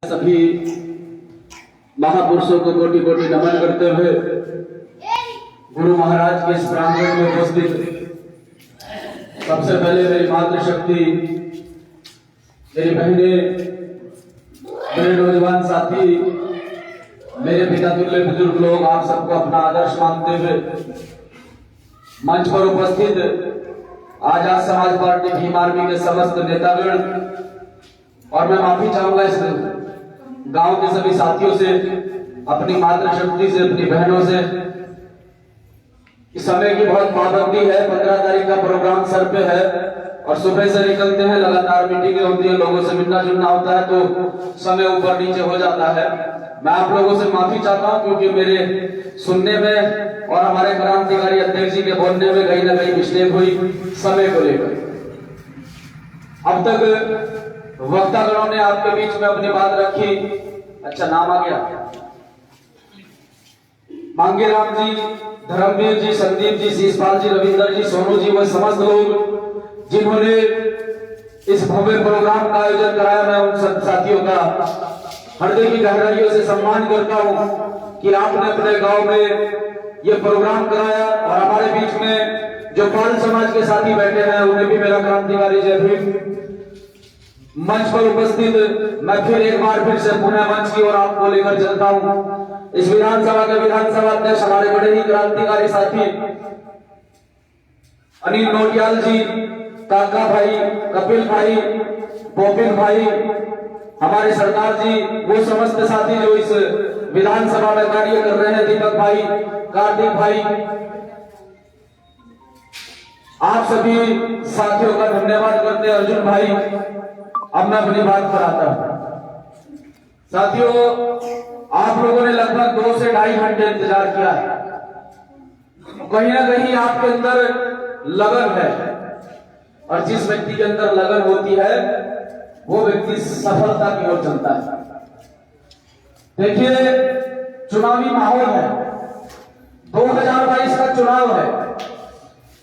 सभी महापुरुषों को कोटि कोटि नमन करते हुए गुरु महाराज के इस प्रांगण में उपस्थित सबसे पहले मेरी मातृशक्ति, मेरी बहनें, मेरे नौजवान साथी, मेरे पिता तुल्य बुजुर्ग लोग, आप सबको अपना आदर्श मानते हुए मंच पर उपस्थित आजाद समाज पार्टी भीम आर्मी के समस्त नेतागण, और मैं माफी चाहूंगा इस गांव के सभी साथियों से, अपनी मातृशक्ति से, अपनी बहनों से। इस समय की बहुत पाबंदी है, 15 तारीख का प्रोग्राम सर पे है और सुबह से निकलते हैं, लगातार मीटिंगें होती है, लोगों से मिलना जुलना होता है, तो समय ऊपर नीचे हो जाता है। मैं आप लोगों से माफी चाहता हूं क्योंकि मेरे सुनने में और हमारे क्रांतिकारी अध्यक्ष जी के बोलने में कहीं ना कहीं मिस्टेक हुई समय को लेकर। अब तक वक्तागणों ने आपके बीच में अपनी बात रखी। अच्छा, नाम आ गया, मांगेराम जी, धर्मवीर जी, संदीप जी, शीशपाल जी, रविंदर जी, सोनू जी, वह समस्त लोग जिन्होंने इस भव्य प्रोग्राम का आयोजन कराया, मैं उन सब साथियों का हृदय की गहराइयों से सम्मान करता हूं कि आपने अपने गांव में ये प्रोग्राम कराया। और हमारे बीच में जो पाल समाज के साथी बैठे हैं, उन्हें भी मेरा क्रांतिकारी जय भीम। मंच पर उपस्थित मैं फिर एक बार फिर से पुनः मंच की ओर आपको लेकर चलता हूं। इस विधानसभा के विधानसभा अध्यक्ष, हमारे बड़े ही क्रांतिकारी साथी अनिल नोटियाल जी, काका भाई, कपिल भाई, पोपिन भाई, हमारे सरदार जी, वो समस्त साथी जो इस विधानसभा में कार्य कर रहे हैं, दीपक भाई, कार्तिक भाई, आप सभी साथियों का धन्यवाद करते हैं। अर्जुन भाई, अब मैं अपनी बात पर आता हूं। साथियों, आप लोगों ने लगभग 2 से 2.5 घंटे इंतजार किया है। कहीं ना कहीं आपके अंदर लगन है, और जिस व्यक्ति के अंदर लगन होती है वो व्यक्ति सफलता की ओर चलता है। देखिए, चुनावी माहौल है, 2022 का चुनाव है,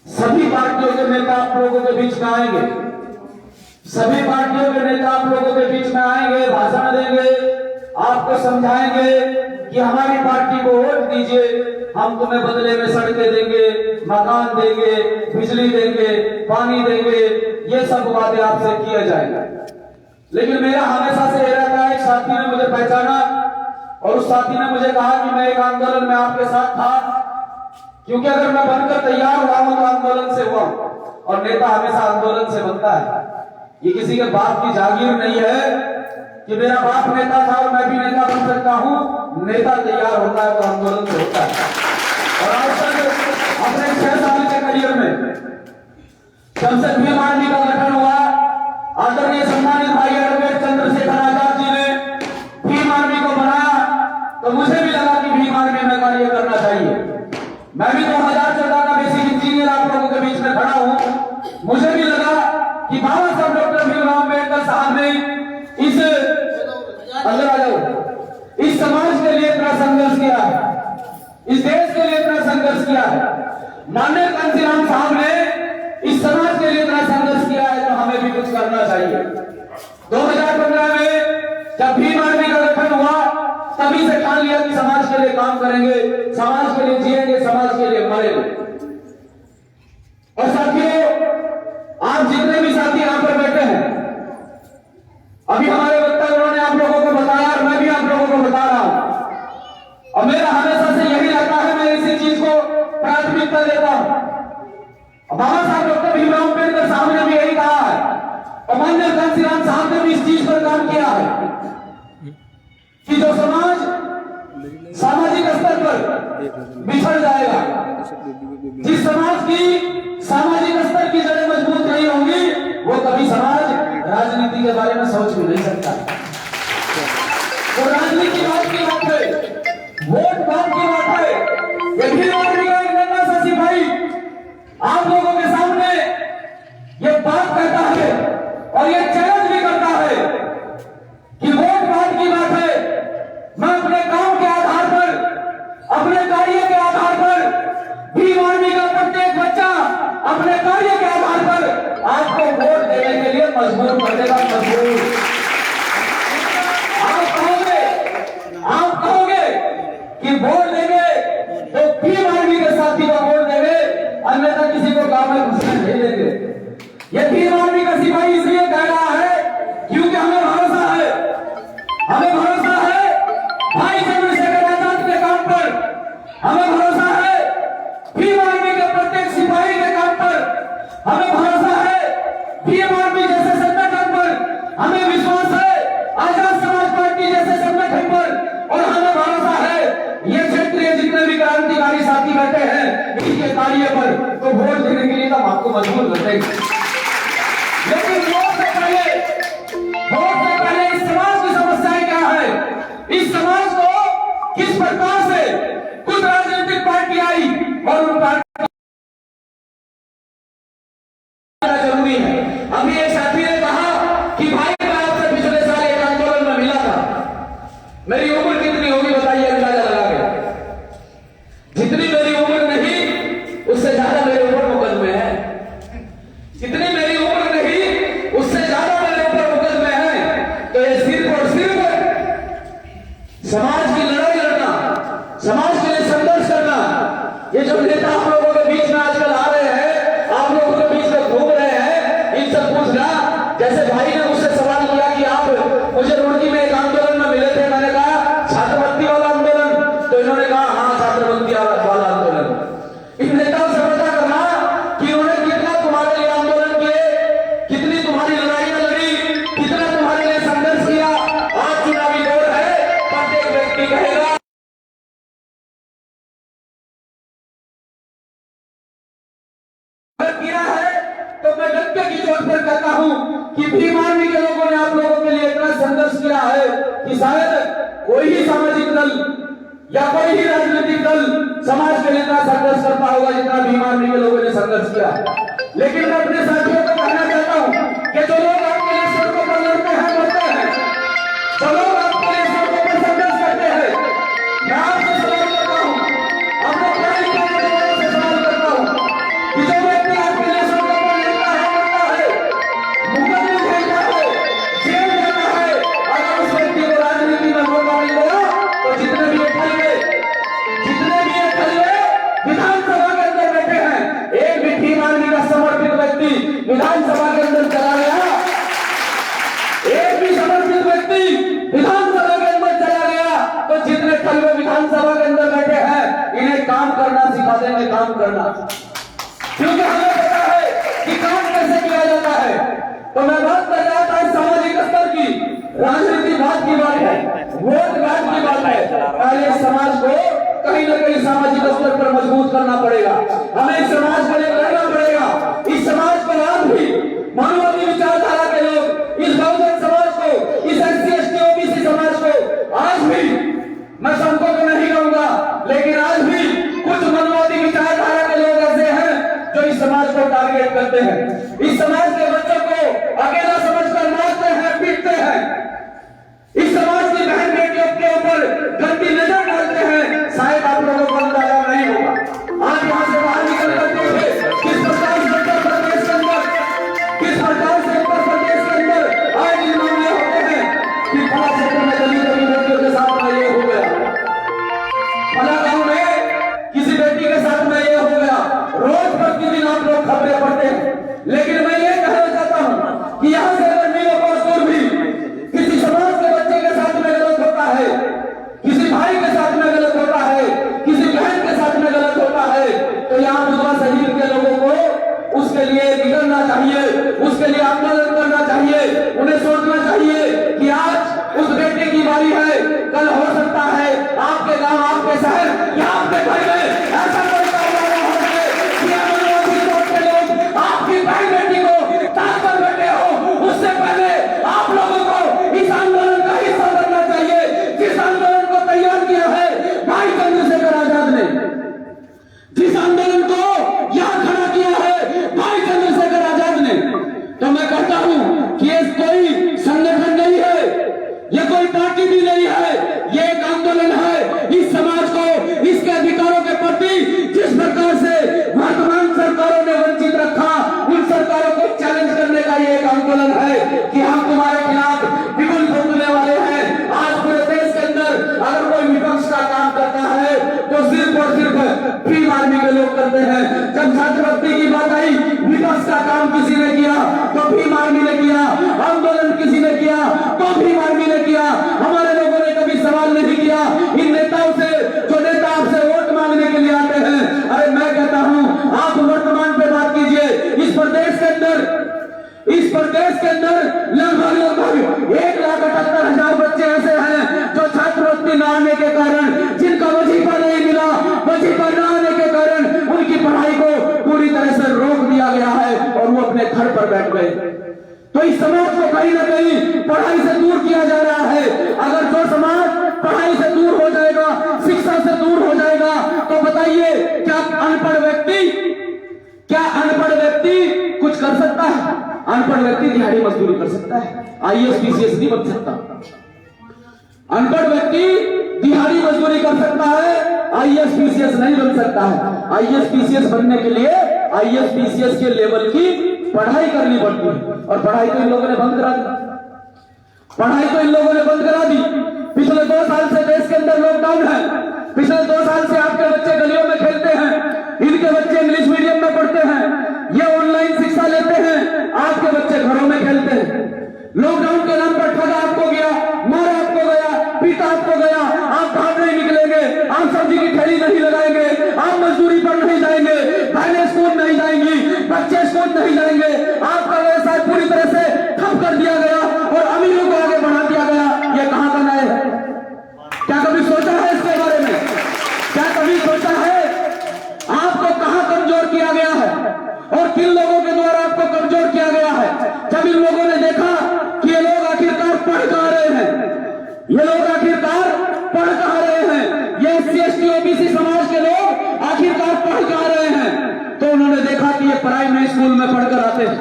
सभी पार्टियों के नेता आप लोगों के बीच में आएंगे, सभी पार्टियों के नेता आप लोगों के बीच में आएंगे, भाषण देंगे, आपको समझाएंगे कि हमारी पार्टी को वोट दीजिए, हम तुम्हें बदले में सड़कें देंगे, मकान देंगे, बिजली देंगे, पानी देंगे, ये सब वादे आपसे किए जाएंगे। लेकिन मेरा हमेशा से यह रहता है, एक साथी ने मुझे पहचाना और उस साथी ने मुझे कहा कि मैं एक आंदोलन में आपके साथ था, क्योंकि अगर मैं बनकर तैयार हुआ हूं तो आंदोलन से हुआ, और नेता हमेशा आंदोलन से बनता है। ये किसी के बाप की जागीर नहीं है कि मेरा बाप नेता था और मैं भी नेता बन सकता हूं। नेता तैयार होता है तो आंदोलन से होता है। और आज तक अपने 6 साल के करियर में जब से भीम आर्मी का गठन हुआ, आदरणीय सम्मानित भाई एडवोकेट चंद्रशेखर आजाद जी ने भीम आर्मी को बनाया, तो मुझे भी लगा कि भीम आर्मी में कार्य करना चाहिए। मैं भी 2014 का बेसिक इंजीनियर आप लोगों के बीच में खड़ा हूं। मुझे भी लगा कि बाबा साहब डॉक्टर भीमराव अम्बेडकर साहब ने इस अंदर आ जाओ, इस समाज के लिए इतना संघर्ष किया है, इस देश के लिए इतना संघर्ष किया है, माननीय कांशीराम साहब ने इस समाज के लिए इतना संघर्ष किया है, तो हमें भी कुछ करना चाहिए। 2015 में जब भीम आर्मी का गठन हुआ, तभी से ठान लिया कि समाज के लिए काम करेंगे, समाज के लिए जिएंगे, समाज के लिए मरेंगे। और साथियों, आप जितने भी साथी यहां पर बैठे हैं, अभी हमारे वक्तागणों ने आप लोगों को बताया और मैं भी आप लोगों को बता रहा हूं, और मेरा हमेशा से यही रहता है, मैं इसी चीज को प्राथमिकता देता हूं। बाबा साहब डॉक्टर भीमराव अम्बेडकर साहब ने भी यही कहा है, और माननीय कांशीराम साहब ने भी इस चीज पर काम किया है कि जो समाज सामाजिक स्तर पर बिछड़ जाएगा, जिस समाज की सामाजिक स्तर की जड़ें मजबूत नहीं होंगी, वो कभी समाज राजनीति के बारे में सोच भी नहीं सकता। तो राजनीति बात की बात है, वोट बात की बात है। ये भी एक नन्हा सा सिपाही आप लोगों के सामने ये बात कहता है और ये चैलेंज भी करता है कि वोट बात की बात है। मैं अपने काम के आधार पर, अपने कार्य के आधार पर, भीम आर्मी का प्रत्येक बच्चा अपने कार्य के आधार पर आपको वोट देने के लिए मजबूर कर देगा, मजबूर। हमें घुसने नहीं देंगे। ये भीम आर्मी का सिपाही इसलिए कह रहा है क्योंकि हमें भरोसा है भाई चंद्रशेखर आजाद के काम पर, हमें भरोसा है भीम आर्मी के प्रत्येक सिपाही के काम पर, हमें भरोसा है भीम आर्मी जैसे संगठन पर, हमें विश्वास है आजाद समाज पार्टी जैसे संगठन पर, और हमें भरोसा है ये क्षेत्रीय जितने भी क्रांतिकारी साथी बैठे हैं इनके कार्य पर, तो वोट देने के लिए तो आपको मजबूर कर देंगे। लेकिन वोट से पहले इस समाज की समस्याएं क्या है, इस समाज को किस प्रकार से कुछ राजनीतिक पार्टी आई और उन पार्टी जरूरी है। अभी एक साथी ने कहा कि भाई मैं आपसे पिछले साल एक आंदोलन में मिला था, मेरी उम्र कितनी होगी बताइए, अंदाजा लगा के। जितनी मेरी उम्र नहीं उससे ज्यादा मेरे ऊपर मुकदमे हैं, जितनी मेरी उम्र नहीं उससे ज्यादा मेरे ऊपर मुकदमे हैं। तो ये सिर्फ और सिर्फ समाज की लड़ाई लड़ना, समाज के लिए संघर्ष करना, ये जो नेता हम लोगों के बीच में आजकल आ रहे हैं, आप लोगों के बीच में घूम रहे हैं, इनसे पूछना। जैसे भाई ने मुझसे सवाल किया कि आप मुझे रुड़की में एक आंदोलन में मिले थे, मैंने कहा छात्रवृत्ति वाला आंदोलन, तो इन्होंने कहा हाँ छात्रवृत्ति वाला आंदोलन। इन नेताओं से पता करना कि उन्होंने कितना तुम्हारे लिए आंदोलन किए, कितनी तुम्हारी लड़ाइयां लड़ी, कितना तुम्हारे लिए संघर्ष किया। आज चुनावी दौर है, प्रत्येक व्यक्ति कहेगा किया है, तो मैं डंके की चोट पर कहता हूं कि भीम आर्मी के लोगों ने आप लोगों के लिए इतना संघर्ष किया है कि शायद कोई ही सामाजिक दल या कोई ही राजनीतिक दल समाज के लिए इतना संघर्ष करता होगा जितना भीम आर्मी के लोगों ने संघर्ष किया। लेकिन मैं अपने साथियों को कहना चाहता हूं कि जो लोग आपके लिए सड़कों पर लड़ते हैं, मरते हैं, जो लोग आपके लिए सड़कों पर संघर्ष करते हैं, मैं आपसे सवाल करता हूं, अपने प्यारे लोगों से सवाल करता हूं कि जो व्यक्ति आपके लिए सड़कों पर लड़ता है, मरता है, मुकदमे झेलता है, जेल जाता है, अगर उस व्यक्ति को राजनीति में मौका मिल गया तो जितने भी विधानसभा के अंदर बैठे हैं, एक भी भीम आर्मी का समर्पित व्यक्ति विधानसभा के अंदर चला गया, एक भी समर्पित व्यक्ति विधानसभा के अंदर चला गया, तो जितने खलवे विधानसभा के अंदर बैठे हैं इन्हें काम करना सिखा देंगे, काम करना, क्योंकि हमें पता है कि काम कैसे किया जाता है। तो मैं बात कर रहा था सामाजिक स्तर की, राजनीति बात की बात है, वोट बात की बात है। पहले समाज को कहीं ना कहीं सामाजिक स्तर पर मजबूत करना पड़ेगा, हमें इस समाज के लिए लड़ना पड़ेगा। इस समाज पर आज भी मानववादी विचारधारा के लोग, इस बहुजन समाज को, इस SC ST OBC समाज को आज भी, मैं सबको तो नहीं कहूंगा, लेकिन आज भी कुछ मानववादी विचारधारा के लोग ऐसे हैं जो इस समाज को टारगेट करते हैं, इस समाज के बच्चों को अकेला समझकर मारते हैं, पीटते हैं, इस समाज की बहन बेटियों के ऊपर गंदी नजर डालते हैं। शायद आप लोगों को अंदाजा नहीं होगा, आज यहाँ से बाहर निकल कर देखे किस प्रकार से उत्तर प्रदेश के अंदर, किस प्रकार से उत्तर प्रदेश के अंदर आज ये मामले होते हैं कि फला क्षेत्र में दलित बेटियों के साथ में ये हो गया, फला गांव में किसी बेटी के साथ में ये हो गया। रोज प्रतिदिन आप लोग खबरें पढ़ते हैं, लेकिन मैं ये कहना चाहता हूँ कि यहाँ से अगर मीलों को दूर भी किसी समाज के बच्चे के साथ में गलत होता है, किसी भाई के साथ में गलत होता है, किसी बहन के साथ में गलत होता है, तो यहाँ बुधवा शहीद के लोगों को उसके लिए निकलना चाहिए, उसके लिए आंदोलन करना चाहिए, उन्हें सोचना चाहिए कि आज उस बेटे की बारी है, कल हो सकता है आपके गांव, आपके शहर या आपके घर में ऐसा कोई कार्यक्रम हो जाए कि आपकी भाई बेटी को ताक पर बैठे हो। उससे पहले आप लोगों को इस आंदोलन का हिस्सा बनना चाहिए, जिस आंदोलन को तैयार किया है भाई चंद्रशेखर आजाद ने, जिस आंदोलन को यहां खड़ा किया है भाई चंद्रशेखर आजाद ने। तो मैं कहता हूं कि ये कोई संगठन नहीं है, ये कोई पार्टी भी नहीं है, ये एक आंदोलन है। इस समाज को इसके अधिकारों के प्रति जिस प्रकार से वर्तमान सरकारों ने वंचित रखा, उन सरकारों को चैलेंज करने का ये एक आंदोलन है कि हम तुम्हारे खिलाफ बिगुल फूंकने वाले हैं। आज पूरे देश के अंदर अगर कोई विपक्ष का काम करता है तो सिर्फ और सिर्फ भीम आर्मी के लोग करते हैं। जब छात्रवृत्ति की बात आई, विकास का काम किसी ने किया तो भीम आर्मी ने किया, आंदोलन किसी ने किया तो भीम आर्मी ने किया। हमारे लोगों ने कभी सवाल नहीं किया इन नेताओं से, जो नेता आपसे वोट मांगने के लिए आते हैं। अरे मैं कहता हूं, आप वर्तमान पे बात कीजिए। इस प्रदेश के अंदर लगभग 1,78,000 बच्चे ऐसे हैं जो छात्रवृत्ति न आने के कारण, जिनका वजीफा नहीं मिला, वजीफा न आने के कारण उनकी पढ़ाई को पूरी तरह से रोक दिया गया है और वो अपने घर पर बैठ गए। तो इस समाज को कहीं ना कहीं पढ़ाई से दूर किया जा रहा है। अगर जो समाज पढ़ाई से दूर हो जाएगा, शिक्षा से दूर हो जाएगा, तो बताइए क्या अनपढ़ व्यक्ति कुछ कर सकता है? अनपढ़ व्यक्ति दिहाड़ी मजदूरी कर सकता है, IAS PCS नहीं बन सकता। अनपढ़ व्यक्ति दिहाड़ी मजदूरी कर सकता है, IAS PCS नहीं बन सकता है। IAS PCS बनने के लिए IAS PCS के लेवल की पढ़ाई करनी पड़ती है, और पढ़ाई तो इन लोगों ने बंद करा दी। पिछले 2 साल से देश के अंदर लॉकडाउन है। पिछले 2 साल से आपके बच्चे गलियों में खेलते हैं, इनके बच्चे इंग्लिश मीडियम में पढ़ते हैं, ये ऑनलाइन शिक्षा लेते हैं, आपके बच्चे घरों में खेलते हैं। लॉकडाउन के नाम पर ठगा आपको गया, मारा आपको गया, पीटा आपको गया। आप बाहर नहीं निकलेंगे, आप सब्जी की ठेली नहीं लगाएंगे, आप मजदूरी पर नहीं जाएंगे, बहनें स्कूल नहीं जाएंगी, बच्चे स्कूल नहीं जाएंगे। आपका व्यवसाय पूरी तरह से ठप कर दिया गया और अमीरों को आगे बढ़ा दिया गया। ये कहां का न्याय है? क्या कभी सोचा है इसके बारे में? क्या कभी सोचा है आपको कहां कमजोर किया गया है और किन लोगों के द्वारा आपको कमजोर किया गया है? जब इन लोगों ने देखा कि ये लोग आखिरकार पढ़ कहां रहे हैं, ये SC ST OBC समाज के लोग आखिरकार पढ़ कहां रहे हैं, तो उन्होंने देखा कि ये प्राइमरी स्कूल में पढ़कर आते हैं,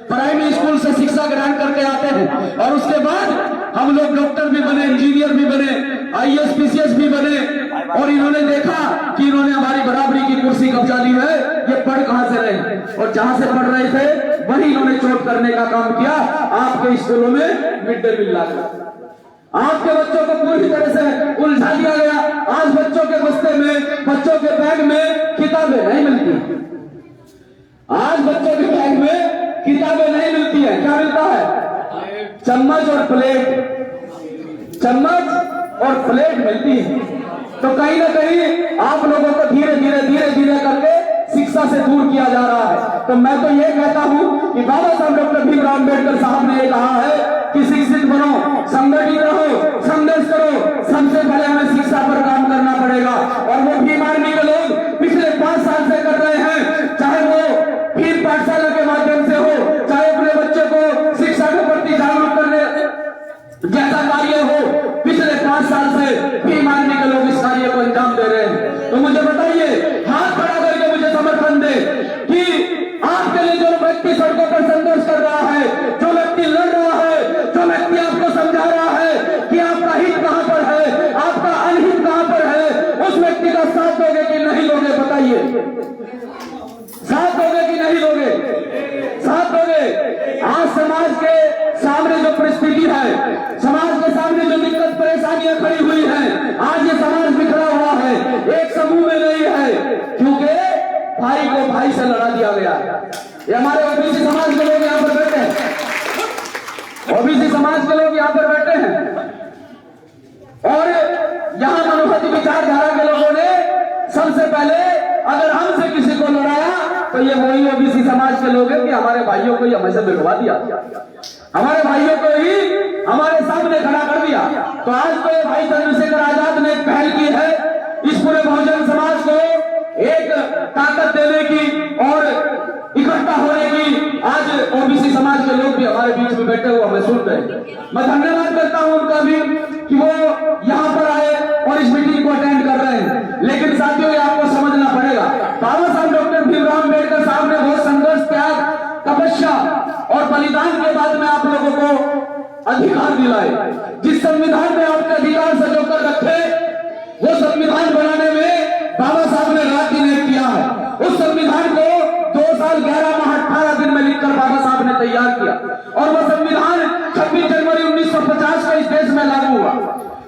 प्राइमरी स्कूल से शिक्षा ग्रहण करके आते हैं, और उसके बाद हम लोग डॉक्टर भी बने, इंजीनियर भी बने, IAS PCS भी बने, और इन्होंने देखा कि इन्होंने हमारी बराबरी की कुर्सी कब्जा ली है। ये पढ़ कहां से रहे, और जहां से पढ़ रहे थे वहीं इन्होंने चोट करने का काम किया। आपके स्कूलों में मिड डे मील लागू, आपके बच्चों को पूरी तरह से उलझा दिया गया। आज बच्चों के बस्ते में, बच्चों के बैग में किताबें नहीं मिलती। आज बच्चों के बैग में किताबें नहीं मिलती है। क्या मिलता है? चम्मच और प्लेट मिलती है। तो कहीं ना कहीं आप लोगों को धीरे धीरे करके शिक्षा से दूर किया जा रहा है। तो मैं तो ये कहता हूं कि बाबा साहब डॉक्टर भीमराव अम्बेडकर साहब ने ये कहा है कि शिक्षित बनो, संगठित रहो, संघर्ष करो। सबसे पहले हमें शिक्षा पर काम करना पड़ेगा, और वो भीम आर्मी के लोग पिछले 5 साल से कर रहे हैं। चाहे वो भीम पाठशाला के माध्यम से हो, चाहे अपने बच्चे को शिक्षा के प्रति जागरूक करने जैसा कार्य हो, पिछले 5 साल से भीम आर्मी के लोग इस कार्य को अंजाम दे रहे हैं। तो मुझे बताइए, हाथ खड़ा करके मुझे समर्थन दे कि आपके लिए जो व्यक्ति सड़कों पर संघर्ष कर रहा है, जो व्यक्ति लड़ रहा है, जो व्यक्ति आपको समझा रहा है कि आपका हित कहां पर है, आपका अनहित कहां पर है, उस व्यक्ति का साथ दोगे कि नहीं दोगे? बताइए, साथ दोगे कि नहीं दोगे? साथ दोगे। आज समाज के सामने जो परिस्थिति है, समाज के सामने जो दिक्कत परेशानियां खड़ी हुई हैं, आज ये समाज बिखरा हुआ है, एक समूह में नहीं है, क्योंकि भाई को भाई से लड़ा दिया गया। ये हमारे OBC समाज के लोग यहाँ पर बैठे हैं, OBC समाज के लोग यहाँ पर बैठे हैं, और यहाँ मनोहती विचारधारा के लोगों ने सबसे पहले अगर हमसे किसी को लड़ाया तो ये वही OBC समाज के लोग हैं कि हमारे भाइयों को ही हमें बिठवा दिया, हमारे भाइयों को ही हमारे सामने खड़ा कर दिया। तो आज तो भाई चंद्रशेखर आजाद ने एक पहल की है इस पूरे बहुजन समाज को एक ताकत देने की और इकट्ठा होने की। आज OBC समाज के लोग भी हमारे बीच में बैठे हुए हमें सुन रहे हैं। मैं धन्यवाद करता हूं उनका भी कि वो यहाँ पर आए और इस मीटिंग को अटेंड कर रहे हैं। लेकिन साथियों, ये आपको समझना पड़ेगा, बाबा साहब डॉक्टर भीमराव अम्बेडकर साहब ने बहुत संघर्ष, त्याग, तपस्या और बलिदान के बाद में आप लोगों को अधिकार दिलाए। जिस संविधान में आपके अधिकार सजो कर रखे, वो संविधान बनाने में बाबा साहब ने रात दिन एक किया है। उस संविधान को 2 साल 11 माह 18 दिन में लिखकर बाबा साहब ने तैयार किया, और वो संविधान 26 जनवरी 1950 को इस देश में लागू हुआ।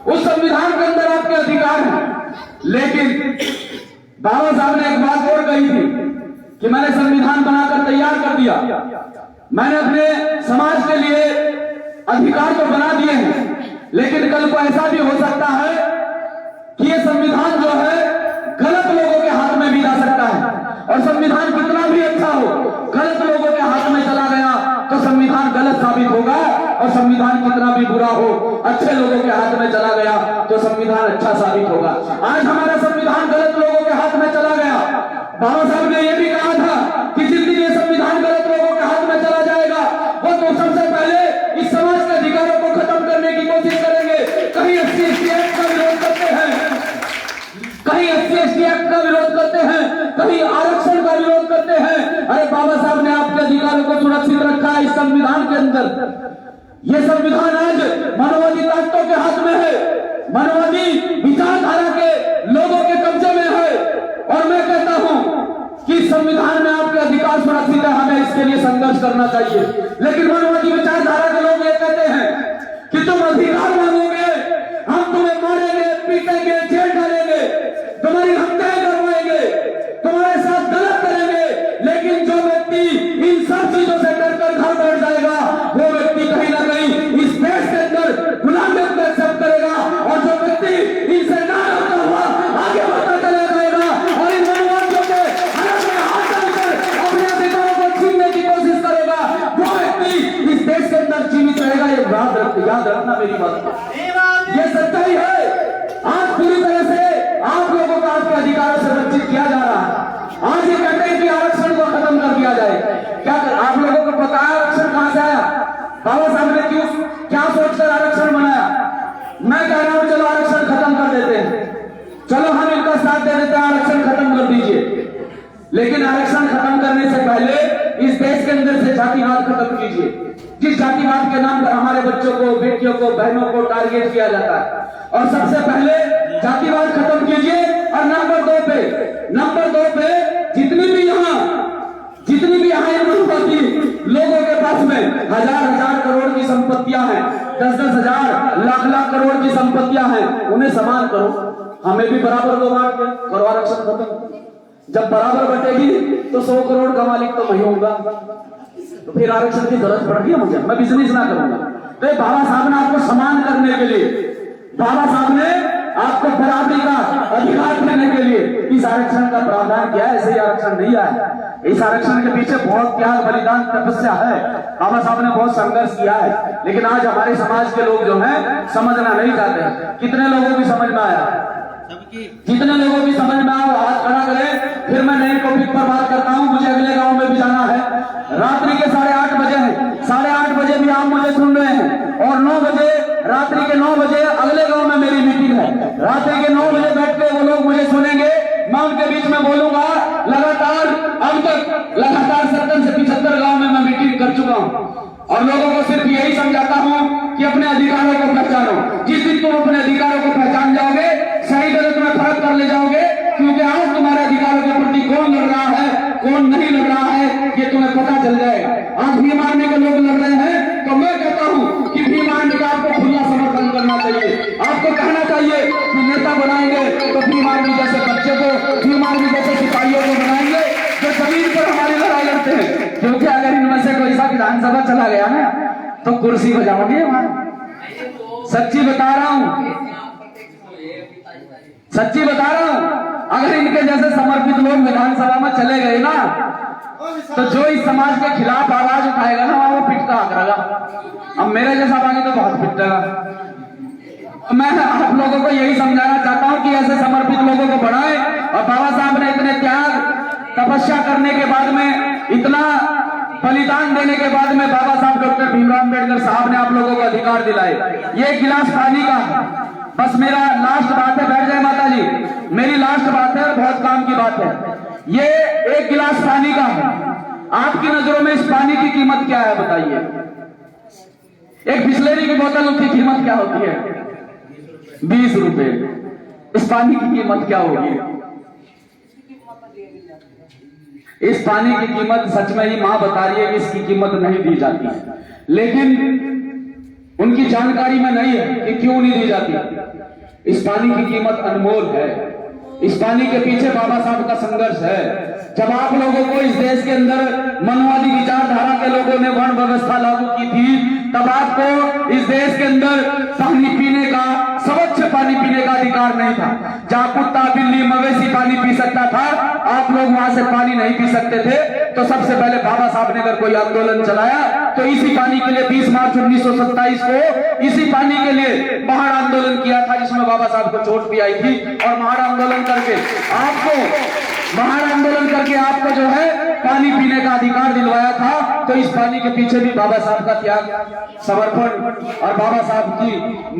उस संविधान के अंदर आपके अधिकार हैं, लेकिन बाबा साहब ने एक बात और कही थी कि मैंने संविधान बनाकर तैयार कर दिया, मैंने अपने समाज के लिए अधिकार तो बना दिए हैं, लेकिन कल को ऐसा भी हो सकता है कि ये संविधान जो है गलत लोगों के हाथ में भी जा सकता है। और संविधान कितना भी अच्छा हो, गलत लोगों के हाथ में चला गया तो संविधान गलत साबित होगा, और संविधान कितना भी बुरा हो, अच्छे लोगों के हाथ में चला गया तो संविधान अच्छा साबित होगा। आज हमारा संविधान गलत लोगों के हाथ में चला गया। बाबा साहब ने यह भी कहा था कि जिस दिन ये संविधान गलत लोगों के हाथ में चला जाएगा, वो तो सबसे पहले इस समाज के अधिकारों को खत्म करने की कोशिश करेंगे। कहीं SC/ST एक्ट का विरोध करते हैं, कहीं SC/ST एक्ट का विरोध करते हैं, कहीं आरक्षण का विरोध करते हैं। अरे बाबा साहब ने आपके अधिकारों को सुरक्षित रखा है इस संविधान के अंदर। ये संविधान आज मानववादी ताकतों के हाथ में है, मानववादी विचारधारा के लोगों के कब्जे में है। और मैं कहता हूं कि संविधान में आपके अधिकार सुरक्षित है, हमें इसके लिए संघर्ष करना चाहिए। लेकिन मानववादी विचारधारा के लोग ये कहते हैं कि तुम अधिकार मांगोगे, हम तुम्हें मारेंगे, पीटेंगे, जेल डालेंगे, तुम्हारी हत्याएं करवाएंगे, तुम्हारे साथ गलत करेंगे। लेकिन जो व्यक्ति इन सब चीजों से डरकर घर बैठ जाएगा, वो व्यक्ति कहीं ना कहीं इस देश के अंदर गुलामियत को एक्सेप्ट करेगा। और जो व्यक्ति इनसे ना होता हुआ आगे बढ़ता चला जाएगा और इन मनोवादियों के हाथ में हाथ डालकर अपने अधिकारों को छीनने की कोशिश करेगा, वो व्यक्ति इस देश के अंदर जीवित रहेगा। ये याद रखना मेरी बात, ये सच्चाई है। आज पूरी तरह से आप लोगों को आपके अधिकारों से वंचित किया जा रहा है। आज ये कहते हैं कि आरक्षण को खत्म कर दिया जाए। क्या आप लोगों को पता है आरक्षण कहां से आया? बाबा साहब ने क्या सोचकर आरक्षण बनाया? मैं कह रहा हूं चलो आरक्षण खत्म कर देते हैं, चलो हम इनका साथ दे देते हैं, आरक्षण खत्म कर दीजिए। लेकिन आरक्षण खत्म करने से पहले इस देश के अंदर से जातिवाद खत्म कीजिए। जिस जातिवाद के नाम पर हमारे बच्चों को, बेटियों को, बहनों को टारगेट किया जाता है, और सबसे पहले जातिवाद खत्म कीजिए। और नंबर दो पे जितनी भी यहाँ मनोवादी लोगों के पास में हजार करोड़ की संपत्तियां हैं, 10-10 हजार, लाख करोड़ की संपत्तियां हैं, उन्हें समान करो, हमें भी बराबर दो, बांट के करो, आरक्षण खत्म। जब बराबर बटेगी तो 100 करोड़ का मालिक तो मैं होऊंगा, तो फिर आरक्षण की जरूरत पड़ रही है मुझे, मैं बिजनेस ना करूंगा। तो बाबा साहब ने आपको समान करने के लिए, बाबा साहब ने आपको बराबरी का अधिकार देने के लिए इस आरक्षण का प्रावधान किया है। ऐसे ही आरक्षण नहीं आया, इस आरक्षण के पीछे बहुत त्याग, बलिदान, तपस्या है। बाबा साहब ने बहुत संघर्ष किया है, लेकिन आज हमारे समाज के लोग जो हैं समझना नहीं चाहते। कितने लोगों की समझ में आया? जितने लोगों की समझ में आओ हाथ खड़ा करें। फिर मैं नए टॉपिक पर बात करता हूं, मुझे अगले गांव में भी जाना है। रात्रि के 8:30 बजे हैं, 8:30 बजे भी आप मुझे सुन रहे हैं, और 9 बजे, रात्रि के 9 बजे अगले गांव में मेरी मीटिंग है। रात्रि के 9 बजे बैठ के वो लोग मुझे सुनेंगे, मैं उनके बीच में बोलूंगा। लगातार अब तक 70 से 75 गांव में मैं मीटिंग कर चुका हूं, और लोगों को सिर्फ यही समझाता हूं कि अपने अधिकारों को पहचानो। जिस दिन तुम अपने अधिकारों को पहचान जाओगे, सही तरह तुम्हें फर्क कर ले जाओगे, क्योंकि आज तुम्हारे अधिकारों के प्रति कौन लड़ रहा है, कौन नहीं लड़ रहा है, ये तुम्हें पता चल जाएगा। आज भीम आर्मी के लोग लड़ रहे हैं, तो मैं कहता हूं कि भीम आर्मी का आपको खुला समर्थन करना चाहिए। आपको कहना चाहिए कि नेता बनाएंगे तो भीम आर्मी जैसे बच्चे को, भीम आर्मी जैसे सिपाहियों को बनाएंगे जो जमीन पर हमारी लड़ाई लड़ते हैं। क्योंकि अगर इनमें से कोई सा विधानसभा चला गया ना, तो कुर्सी बजाओगे वहां। सच्ची बता रहा हूं, सच्ची बता रहा हूं। अगर इनके जैसे समर्पित लोग विधानसभा में चले गए ना, तो जो इस समाज के खिलाफ आवाज उठाएगा ना, वो पिटता आकरेगा। अब मेरे जैसा बाकी तो बहुत पिटेगा। मैं आप लोगों को यही समझाना चाहता हूं कि ऐसे समर्पित लोगों को बढ़ाएं। और बाबा साहब ने इतने त्याग, तपस्या करने के बाद में, इतना बलिदान देने के बाद में, बाबा साहब डॉक्टर भीमराव अम्बेडकर साहब ने आप लोगों को अधिकार दिलाए। ये गिलास पानी का, बस मेरा लास्ट बात है, बैठ जाए माता जी, मेरी लास्ट बात है, बहुत काम की बात है। ये एक गिलास पानी का है, आपकी नजरों में इस पानी की कीमत क्या है बताइए? एक बिस्लेरी की बोतल की कीमत क्या होती है? 20 रुपए। इस पानी की कीमत क्या होगी? इस पानी की कीमत सच में ही मां बता रही है कि इसकी कीमत नहीं दी जाती, लेकिन उनकी जानकारी में नहीं है कि क्यों नहीं दी जाती। इस पानी की कीमत अनमोल है, इस पानी के पीछे बाबा साहब का संघर्ष है। जब आप लोगों को इस देश के अंदर मनवादी विचारधारा के लोगों ने वर्ण व्यवस्था लागू की थी, तब आपको इस देश के अंदर पानी पीने का, स्वच्छ पानी पीने का अधिकार नहीं था। जहां कुत्ता बिल्ली मवेशी पानी पी सकता था, आप लोग वहां से पानी नहीं पी सकते थे। तो सबसे पहले बाबा साहब ने अगर कोई आंदोलन चलाया तो इसी पानी के लिए 20 मार्च 1927 को इसी पानी के लिए महाड़ आंदोलन किया था, जिसमें बाबा साहब को चोट भी आई थी। और महाड़ आंदोलन करके आपको जो है पानी पीने का अधिकार दिलवाया था। तो इस पानी के पीछे भी बाबा साहब का त्याग, समर्पण और बाबा साहब की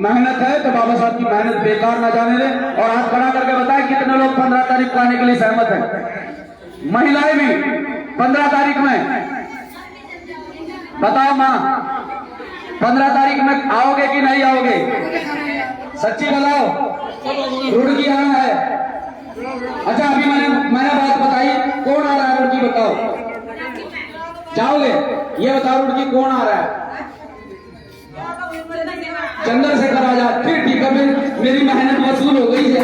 मेहनत है। तो बाबा साहब की मेहनत बेकार ना जाने दें। और हाथ खड़ा करके बताएं कितने लोग 15 तारीख को आने के लिए सहमत हैं? महिलाएं भी 15 तारीख में, बताओ माँ, 15 तारीख में आओगे कि नहीं आओगे? सच्ची बताओ, रुड़की आना है। अच्छा, अभी मैंने बात बताई, कौन आ रहा है रुड़की? बताओ, जाओगे? ये बताओ रुड़की कौन आ रहा है? चंद्रशेखर आजाद। फिर ठीक है, मेरी मेहनत वसूल हो गई है।